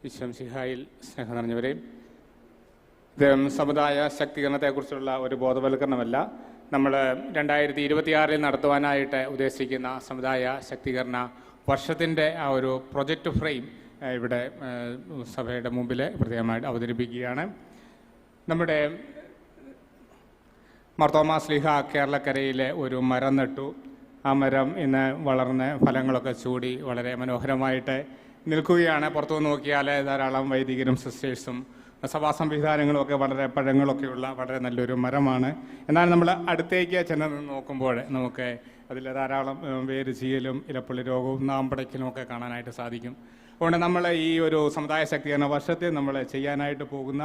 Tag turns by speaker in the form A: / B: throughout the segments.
A: വിശ്വംസിഹായിൽ സ്നേഹം നിറഞ്ഞവരെ, ഇത് സമുദായ ശാക്തീകരണത്തെക്കുറിച്ചുള്ള ഒരു ബോധവൽക്കരണമല്ല. നമ്മൾ 2026 നടത്തുവാനായിട്ട് ഉദ്ദേശിക്കുന്ന സമുദായ ശാക്തീകരണ വർഷത്തിൻ്റെ ആ ഒരു പ്രൊജക്റ്റ് ഫ്രെയിം ഇവിടെ സഭയുടെ മുമ്പിൽ പ്രത്യേകമായിട്ട് അവതരിപ്പിക്കുകയാണ്. നമ്മുടെ മാർത്തോമാ ശ്ലീഹ കേരളക്കരയിലെ ഒരു മരം നട്ടു. ആ മരം ഇന്ന് വളർന്ന് ഫലങ്ങളൊക്കെ ചൂടി വളരെ മനോഹരമായിട്ട് നിൽക്കുകയാണ്. പുറത്തു നോക്കിയാൽ ധാരാളം വൈദികരും സിസ്റ്റേഴ്സും സഭാ സംവിധാനങ്ങളും ഒക്കെ വളരെ പഴങ്ങളൊക്കെയുള്ള വളരെ നല്ലൊരു മരമാണ്. എന്നാൽ നമ്മൾ അടുത്തേക്ക് ചെന്ന് നോക്കുമ്പോൾ നമുക്ക് അതിൽ ധാരാളം വേര് ചീയലും ഇലപ്പുള്ളി രോഗവും നാമ്പടയ്ക്കലും ഒക്കെ കാണാനായിട്ട് സാധിക്കും. അതുകൊണ്ട് നമ്മൾ ഈ ഒരു സമുദായ ശാക്തീകരണ വർഷത്തിൽ നമ്മൾ ചെയ്യാനായിട്ട് പോകുന്ന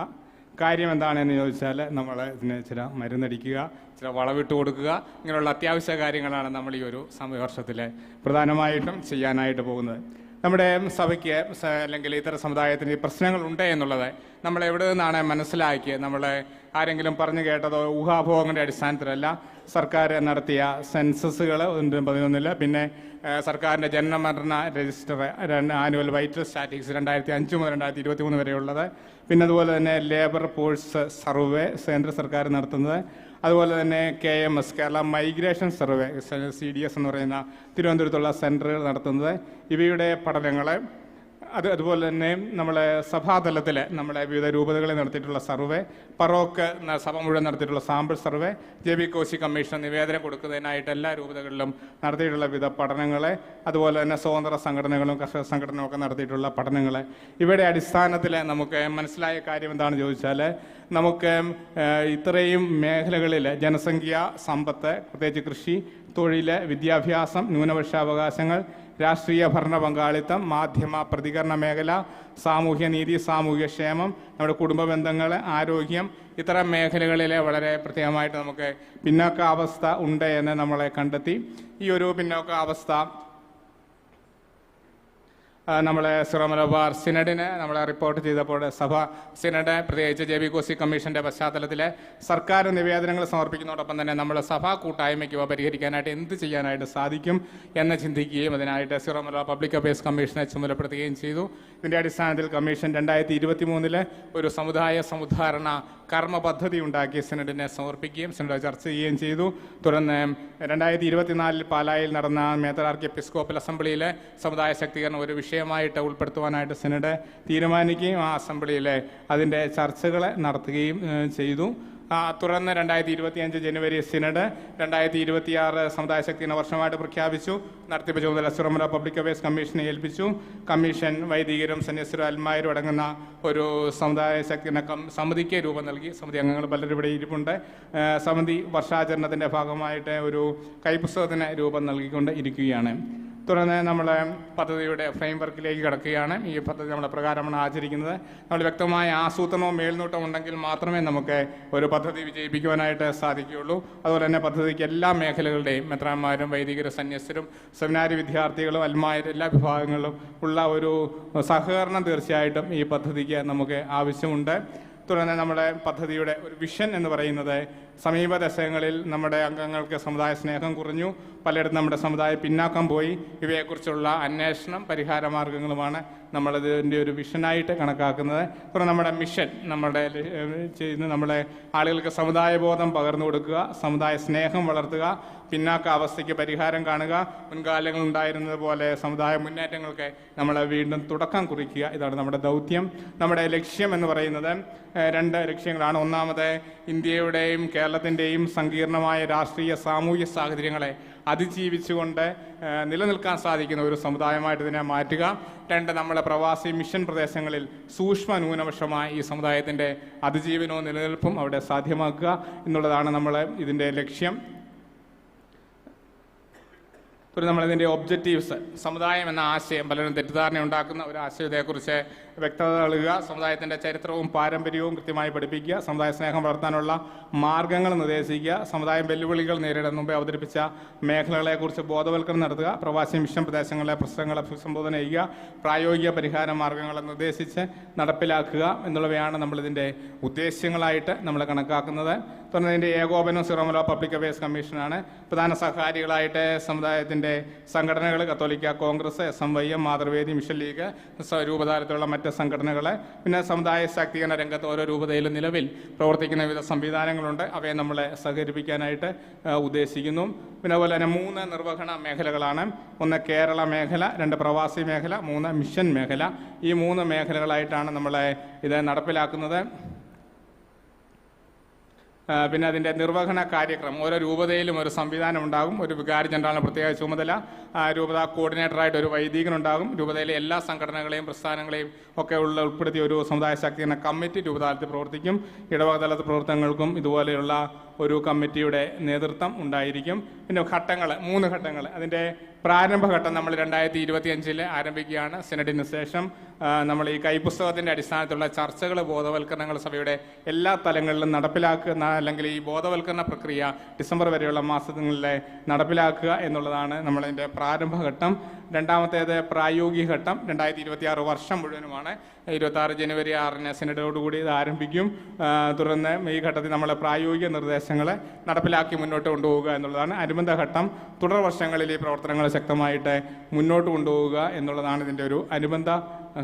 A: കാര്യം എന്താണെന്ന് ചോദിച്ചാൽ, നമ്മൾ ഇതിന് ചില മരുന്നടിക്കുക, ചില വളവിട്ട് കൊടുക്കുക, ഇങ്ങനെയുള്ള അത്യാവശ്യ കാര്യങ്ങളാണ് നമ്മൾ ഈ ഒരു വർഷത്തിൽ പ്രധാനമായിട്ടും ചെയ്യാനായിട്ട് പോകുന്നത്. നമ്മുടെ സഭയ്ക്ക് അല്ലെങ്കിൽ ഇത്തര സമുദായത്തിന് പ്രശ്നങ്ങളുണ്ട് എന്നുള്ളത് നമ്മൾ എവിടെ നിന്നാണ് മനസ്സിലാക്കിയത്? നമ്മൾ ആരെങ്കിലും പറഞ്ഞു കേട്ടതോ ഊഹാഭോഗങ്ങളുടെ അടിസ്ഥാനത്തിലല്ല. സർക്കാർ നടത്തിയ സെൻസസുകൾ 2011, പിന്നെ സർക്കാരിൻ്റെ ജനനമരണ രജിസ്റ്റർ ആനുവൽ വൈറ്റൽ സ്റ്റാറ്റിക്സ് 2005 മുതൽ 2023 വരെയുള്ളത്, പിന്നെ അതുപോലെ തന്നെ ലേബർ ഫോഴ്സ് സർവേ കേന്ദ്ര സർക്കാർ നടത്തുന്നത്, അതുപോലെ തന്നെ KMS Kerala migration survey CDS എന്ന് പറയുന്ന തിരുവനന്തപുരത്തുള്ള സെൻറ്ററുകൾ നടത്തുന്നത്, ഇവയുടെ പഠനങ്ങൾ അതുപോലെ തന്നെ നമ്മളെ സഭാതലത്തിൽ നമ്മളെ വിവിധ രൂപതകളിൽ നടത്തിയിട്ടുള്ള സർവേ, പറോക്ക് സഭ മുഴുവൻ നടത്തിയിട്ടുള്ള sample survey, JB Koshy commission നിവേദനം കൊടുക്കുന്നതിനായിട്ട് എല്ലാ രൂപതകളിലും നടത്തിയിട്ടുള്ള വിവിധ പഠനങ്ങൾ, അതുപോലെ തന്നെ സ്വതന്ത്ര സംഘടനകളും കർഷക സംഘടനകളും ഒക്കെ നടത്തിയിട്ടുള്ള പഠനങ്ങൾ, ഇവയുടെ അടിസ്ഥാനത്തിൽ നമുക്ക് മനസ്സിലായ കാര്യം എന്താണെന്ന് ചോദിച്ചാൽ, നമുക്ക് ഇത്രയും മേഖലകളിൽ ജനസംഖ്യ, സമ്പത്ത്, പ്രത്യേകിച്ച് കൃഷി, തൊഴിൽ, വിദ്യാഭ്യാസം, ന്യൂനപക്ഷാവകാശങ്ങൾ, രാഷ്ട്രീയ ഭരണ പങ്കാളിത്തം, മാധ്യമ പ്രതികരണ മേഖല, സാമൂഹ്യനീതി, സാമൂഹ്യക്ഷേമം, നമ്മുടെ കുടുംബ ബന്ധങ്ങൾ, ആരോഗ്യം, ഇത്തരം മേഖലകളിലെ വളരെ പ്രത്യേകമായിട്ട് നമുക്ക് പിന്നോക്കാവസ്ഥ ഉണ്ട് എന്ന് നമ്മളെ കണ്ടെത്തി. ഈ ഒരു പിന്നോക്കാവസ്ഥ നമ്മളെ സിറോ മലബാർ സിനഡിന് നമ്മളെ റിപ്പോർട്ട് ചെയ്തപ്പോൾ സഭ സിനഡ് പ്രത്യേകിച്ച് JB കോശി കമ്മീഷൻ്റെ പശ്ചാത്തലത്തിൽ സർക്കാർ നിവേദനങ്ങൾ സമർപ്പിക്കുന്നതോടൊപ്പം തന്നെ നമ്മൾ സഭാ കൂട്ടായ്മയ്ക്ക് പരിഹരിക്കാനായിട്ട് എന്ത് ചെയ്യാനായിട്ട് സാധിക്കും എന്ന് ചിന്തിക്കുകയും അതിനായിട്ട് സിറോ മലബാർ പബ്ലിക് അഫയേഴ്സ് കമ്മീഷനെ ചുമതലപ്പെടുത്തുകയും ചെയ്തു. ഇതിൻ്റെ അടിസ്ഥാനത്തിൽ കമ്മീഷൻ 2023 ഒരു സമുദായ സമുദ്ധാരണ കർമ്മ പദ്ധതി ഉണ്ടാക്കി സിനഡിനെ സമർപ്പിക്കുകയും സിനഡ് ചർച്ച ചെയ്യുകയും ചെയ്തു. തുടർന്ന് 2024 പാലായിൽ നടന്ന മേത്തർ എപ്പിസ്കോപ്പൽ അസംബ്ലിയിലെ സമുദായ ശാക്തീകരണം ഒരു വിഷയമായിട്ട് ഉൾപ്പെടുത്തുവാനായിട്ട് സിനഡ് തീരുമാനിക്കുകയും ആ അസംബ്ലിയിൽ അതിൻ്റെ ചർച്ചകൾ നടത്തുകയും ചെയ്തു. തുടർന്ന് 2025 ജനുവരി സിനഡ് 2026 സമുദായ ശാക്തീകരണ വർഷമായിട്ട് പ്രഖ്യാപിച്ചു. നടത്തിപ്പ് ചുമതല സിറോ മലബാർ പബ്ലിക് അഫയേഴ്സ് കമ്മീഷനെ ഏൽപ്പിച്ചു. കമ്മീഷൻ വൈദികരും സന്യസ്തരും അൽമാരും അടങ്ങുന്ന ഒരു സമുദായ ശാക്തീകരണ സമിതിക്ക് രൂപം നൽകി. സമിതി അംഗങ്ങൾ പലരും ഇവിടെ ഇരിപ്പുണ്ട്. സമിതി വർഷാചരണത്തിൻ്റെ ഭാഗമായിട്ട് ഒരു കൈപ്പുസ്തകത്തിന് രൂപം നൽകിക്കൊണ്ട് ഇരിക്കുകയാണ്. തുടർന്ന് നമ്മൾ പദ്ധതിയുടെ ഫ്രെയിം വർക്കിലേക്ക് കിടക്കുകയാണ്. ഈ പദ്ധതി നമ്മളെ പ്രകാരമാണ് ആചരിക്കുന്നത്. നമ്മൾ വ്യക്തമായ ആസൂത്രണവും മേൽനോട്ടവും ഉണ്ടെങ്കിൽ മാത്രമേ നമുക്ക് ഒരു പദ്ധതി വിജയിപ്പിക്കുവാനായിട്ട് സാധിക്കുകയുള്ളൂ. അതുപോലെ തന്നെ പദ്ധതിക്ക് എല്ലാ മേഖലകളുടെയും മെത്രാന്മാരും വൈദികരും സന്യസ്തരും സെമിനാരി വിദ്യാർത്ഥികളും അൽമാരും എല്ലാ വിഭാഗങ്ങളിലും ഉള്ള ഒരു സഹകരണം തീർച്ചയായിട്ടും ഈ പദ്ധതിക്ക് നമുക്ക് ആവശ്യമുണ്ട്. തുടർന്ന് നമ്മുടെ പദ്ധതിയുടെ ഒരു വിഷൻ എന്ന് പറയുന്നത്, സമീപ ദശകങ്ങളിൽ നമ്മുടെ അംഗങ്ങൾക്ക് സമുദായ സ്നേഹം കുറഞ്ഞു, പലയിടത്തും നമ്മുടെ സമുദായം പിന്നാക്കം പോയി. ഇവയെക്കുറിച്ചുള്ള അന്വേഷണം, പരിഹാര മാർഗങ്ങളുമാണ് നമ്മളിതിൻ്റെ ഒരു വിഷനായിട്ട് കണക്കാക്കുന്നത്. തുടർന്ന് നമ്മുടെ മിഷൻ നമ്മുടെ ആളുകൾക്ക് സമുദായ ബോധം പകർന്നു കൊടുക്കുക, സമുദായ സ്നേഹം വളർത്തുക, പിന്നാക്ക അവസ്ഥയ്ക്ക് പരിഹാരം കാണുക, മുൻകാലങ്ങൾ ഉണ്ടായിരുന്നത് പോലെ സമുദായ മുന്നേറ്റങ്ങൾക്ക് നമ്മൾ വീണ്ടും തുടക്കം കുറിക്കുക. ഇതാണ് നമ്മുടെ ദൗത്യം. നമ്മുടെ ലക്ഷ്യം എന്ന് പറയുന്നത് 2 ലക്ഷ്യങ്ങളാണ്. ഒന്നാമത്, ഇന്ത്യയുടെയും കേരളത്തിൻ്റെയും സങ്കീർണമായ രാഷ്ട്രീയ സാമൂഹ്യ സാഹചര്യങ്ങളെ അതിജീവിച്ചുകൊണ്ട് നിലനിൽക്കാൻ സാധിക്കുന്ന ഒരു സമുദായമായിട്ട് ഇതിനെ മാറ്റുക. 2, നമ്മളെ പ്രവാസി മിഷൻ പ്രദേശങ്ങളിൽ സൂക്ഷ്മ ന്യൂനപക്ഷമായ ഈ സമുദായത്തിൻ്റെ അതിജീവനവും നിലനിൽപ്പും അവിടെ സാധ്യമാക്കുക എന്നുള്ളതാണ് നമ്മൾ ഇതിൻ്റെ ലക്ഷ്യം. തുടർന്ന് നമ്മളിതിൻ്റെ ഒബ്ജക്റ്റീവ്സ്, സമുദായം എന്ന ആശയം പലരും തെറ്റിദ്ധാരണ ഉണ്ടാക്കുന്ന ഒരു ആശയത്തെക്കുറിച്ച് വ്യക്തത നൽകുക, സമുദായത്തിൻ്റെ ചരിത്രവും പാരമ്പര്യവും കൃത്യമായി പഠിപ്പിക്കുക, സമുദായ സ്നേഹം വളർത്താനുള്ള മാർഗങ്ങൾ നിർദ്ദേശിക്കുക, സമുദായം വെല്ലുവിളികൾ നേരിടുന്ന മുമ്പേ അവതരിപ്പിച്ച മേഖലകളെക്കുറിച്ച് ബോധവൽക്കരണം നടത്തുക, പ്രവാസി മിഷൻ പ്രദേശങ്ങളിലെ പ്രശ്നങ്ങളെ അഭിസംബോധന ചെയ്യുക, പ്രായോഗിക പരിഹാര മാർഗങ്ങളെ നിർദ്ദേശിച്ച് നടപ്പിലാക്കുക എന്നുള്ളവയാണ് നമ്മളിതിൻ്റെ ഉദ്ദേശ്യങ്ങളായിട്ട് നമ്മൾ കണക്കാക്കുന്നത്. തുടർന്ന് ഇതിൻ്റെ ഏകോപനം സിറോ മലബാർ പബ്ലിക് അഫയേഴ്സ് കമ്മീഷനാണ്. പ്രധാന സഹകാരികളായിട്ട് സമുദായത്തിൻ്റെ അതിൻ്റെ സംഘടനകൾ കത്തോലിക്ക Congress, SMYM, Mathruvedi, mission league, രൂപതാരത്തിലുള്ള മറ്റ് സംഘടനകളെ, പിന്നെ സമുദായ ശാക്തീകരണ രംഗത്ത് ഓരോ രൂപതയിലും നിലവിൽ പ്രവർത്തിക്കുന്ന വിവിധ സംവിധാനങ്ങളുണ്ട്. അവയെ നമ്മളെ സഹകരിപ്പിക്കാനായിട്ട് ഉദ്ദേശിക്കുന്നു. പിന്നെ അതുപോലെ തന്നെ 3 നിർവഹണ മേഖലകളാണ്. 1 കേരള മേഖല, 2 പ്രവാസി മേഖല, 3 മിഷൻ മേഖല. ഈ 3 മേഖലകളായിട്ടാണ് നമ്മളെ ഇത് നടപ്പിലാക്കുന്നത്. പിന്നെ അതിൻ്റെ നിർവഹണ കാര്യക്രമം ഓരോ രൂപതയിലും ഒരു സംവിധാനം ഉണ്ടാകും. ഒരു വികാരി ജനറലിന് പ്രത്യേക ചുമതല, രൂപത കോർഡിനേറ്ററായിട്ട് ഒരു വൈദികനുണ്ടാകും. രൂപതയിലെ എല്ലാ സംഘടനകളെയും പ്രസ്ഥാനങ്ങളെയും ഒക്കെ ഉൾപ്പെടുത്തിയ ഒരു സമുദായ ശാക്തീകരണ കമ്മിറ്റി രൂപതാലത്തിൽ പ്രവർത്തിക്കും. ഇടവക തലത്തിൽ പ്രവർത്തനങ്ങൾക്കും ഇതുപോലെയുള്ള ഒരു കമ്മിറ്റിയുടെ നേതൃത്വം ഉണ്ടായിരിക്കും. പിന്നെ ഘട്ടങ്ങൾ, 3 ഘട്ടങ്ങൾ. അതിൻ്റെ പ്രാരംഭഘട്ടം നമ്മൾ 2025 ആരംഭിക്കുകയാണ്. സിനഡിന് ശേഷം നമ്മൾ ഈ കൈപ്പുസ്തകത്തിൻ്റെ അടിസ്ഥാനത്തിലുള്ള ചർച്ചകൾ, ബോധവൽക്കരണങ്ങൾ സഭയുടെ എല്ലാ തലങ്ങളിലും നടപ്പിലാക്കുന്ന, അല്ലെങ്കിൽ ഈ ബോധവൽക്കരണ പ്രക്രിയ ഡിസംബർ വരെയുള്ള മാസങ്ങളിലെ നടപ്പിലാക്കുക എന്നുള്ളതാണ് നമ്മളതിൻ്റെ പ്രാരംഭഘട്ടം. രണ്ടാമത്തേത് പ്രായോഗിക ഘട്ടം 2026 വർഷം മുഴുവനുമാണ്. 26 ജനുവരി 6 സിനഡോടുകൂടി ഇത് ആരംഭിക്കും. തുടർന്ന് ഈ ഘട്ടത്തിൽ നമ്മൾ പ്രായോഗിക നിർദ്ദേശങ്ങളെ നടപ്പിലാക്കി മുന്നോട്ട് കൊണ്ടുപോവുക എന്നുള്ളതാണ്. അനുബന്ധ ഘട്ടം തുടർ വർഷങ്ങളിൽ ഈ പ്രവർത്തനങ്ങൾ ശക്തമായിട്ട് മുന്നോട്ട് കൊണ്ടുപോവുക എന്നുള്ളതാണ് ഇതിൻ്റെ ഒരു അനുബന്ധ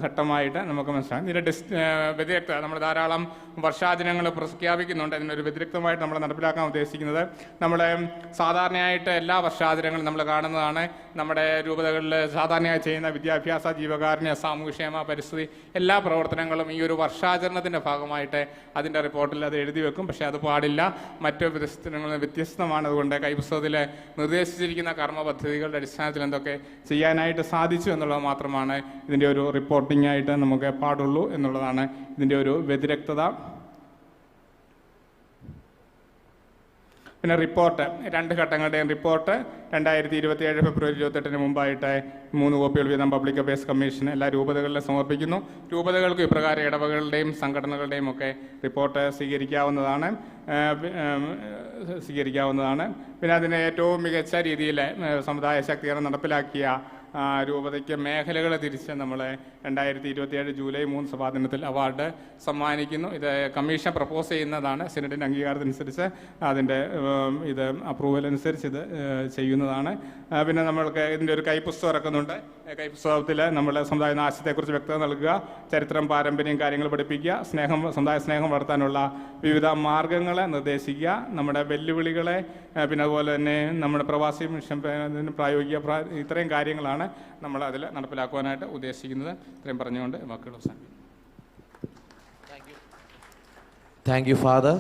A: ഘട്ടമായിട്ട് നമുക്ക് മനസ്സിലാക്കാം. ഇതിൻ്റെ വ്യതിരിക്ത നമ്മൾ ധാരാളം വർഷാചരണങ്ങൾ പ്രഖ്യാപിക്കുന്നുണ്ട്. ഇതിനൊരു വ്യതിരിക്തമായിട്ട് നമ്മൾ നടപ്പിലാക്കാൻ ഉദ്ദേശിക്കുന്നത്, നമ്മൾ സാധാരണയായിട്ട് എല്ലാ വർഷാചരണങ്ങളും നമ്മൾ കാണുന്നതാണ്. നമ്മുടെ രൂപതകളിൽ സാധാരണയായി ചെയ്യുന്ന വിദ്യാഭ്യാസ, ജീവകാരുണ്യ, സാമൂഹ്യക്ഷേമ, പരിസ്ഥിതി എല്ലാ പ്രവർത്തനങ്ങളും ഈ ഒരു വർഷാചരണത്തിൻ്റെ ഭാഗമായിട്ട് അതിൻ്റെ റിപ്പോർട്ടിൽ അത് എഴുതി വെക്കും. പക്ഷേ അത് പാടില്ല, മറ്റു പ്രദേശങ്ങളിൽ വ്യത്യസ്തമാണ്. അതുകൊണ്ട് കൈപ്പുസ്തകത്തിൽ നിർദ്ദേശിച്ചിരിക്കുന്ന കർമ്മ പദ്ധതികളുടെ അടിസ്ഥാനത്തിൽ എന്തൊക്കെ ചെയ്യാനായിട്ട് സാധിച്ചു എന്നുള്ളത് മാത്രമാണ് ഇതിൻ്റെ ഒരു റിപ്പോർട്ടിംഗ് ആയിട്ട് നമുക്ക് പാടുള്ളൂ എന്നുള്ളതാണ് ഇതിൻ്റെ ഒരു വ്യതിരക്തത. പിന്നെ റിപ്പോർട്ട്, 2 ഘട്ടങ്ങളുടെയും റിപ്പോർട്ട് 2027 ഫെബ്രുവരി 28 മുമ്പായിട്ട് 3 കോപ്പികൾ വീതം പബ്ലിക് അഫയേഴ്സ് കമ്മീഷൻ എല്ലാ രൂപതകളിലും സമർപ്പിക്കുന്നു. രൂപതകൾക്ക് ഇപ്രകാരം ഇടവകളുടെയും സംഘടനകളുടെയും ഒക്കെ റിപ്പോർട്ട് സ്വീകരിക്കാവുന്നതാണ്. പിന്നെ അതിന് ഏറ്റവും മികച്ച രീതിയിൽ സമുദായ ശാക്തീകരണം നടപ്പിലാക്കിയ രൂപതയ്ക്ക് മേഖലകൾ തിരിച്ച് നമ്മൾ 2027 ജൂലൈ 3 സഭാദിനത്തിൽ അവാർഡ് സമ്മാനിക്കുന്നു. ഇത് കമ്മീഷൻ പ്രപ്പോസ് ചെയ്യുന്നതാണ്. സിനഡിൻ്റെ അംഗീകാരത്തിനനുസരിച്ച് അതിൻ്റെ ഇത് അപ്രൂവൽ അനുസരിച്ച് ഇത് ചെയ്യുന്നതാണ്. പിന്നെ നമ്മൾക്ക് ഇതിൻ്റെ ഒരു കൈപ്പുസ്തകം ഇറക്കുന്നുണ്ട്. കൈപ്പുസ്തകത്തിൽ നമ്മൾ സമുദായ നാശത്തെക്കുറിച്ച് വ്യക്തത നൽകുക, ചരിത്രം, പാരമ്പര്യം, കാര്യങ്ങൾ പഠിപ്പിക്കുക, സമുദായ സ്നേഹം വളർത്താനുള്ള വിവിധ മാർഗങ്ങളെ നിർദ്ദേശിക്കുക, നമ്മുടെ വെല്ലുവിളികളെ, പിന്നെ അതുപോലെ തന്നെ നമ്മുടെ പ്രവാസി മിഷൻ പ്രായോഗിക ഇത്രയും കാര്യങ്ങളാണ് നമ്മൾ അതിൽ നടപ്പിലാക്കുവാനായിട്ട് ഉദ്ദേശിക്കുന്നത്. ഇത്രയും പറഞ്ഞുകൊണ്ട് വാക്കുകൾ അവസാനിപ്പിക്കും.
B: Thank you father.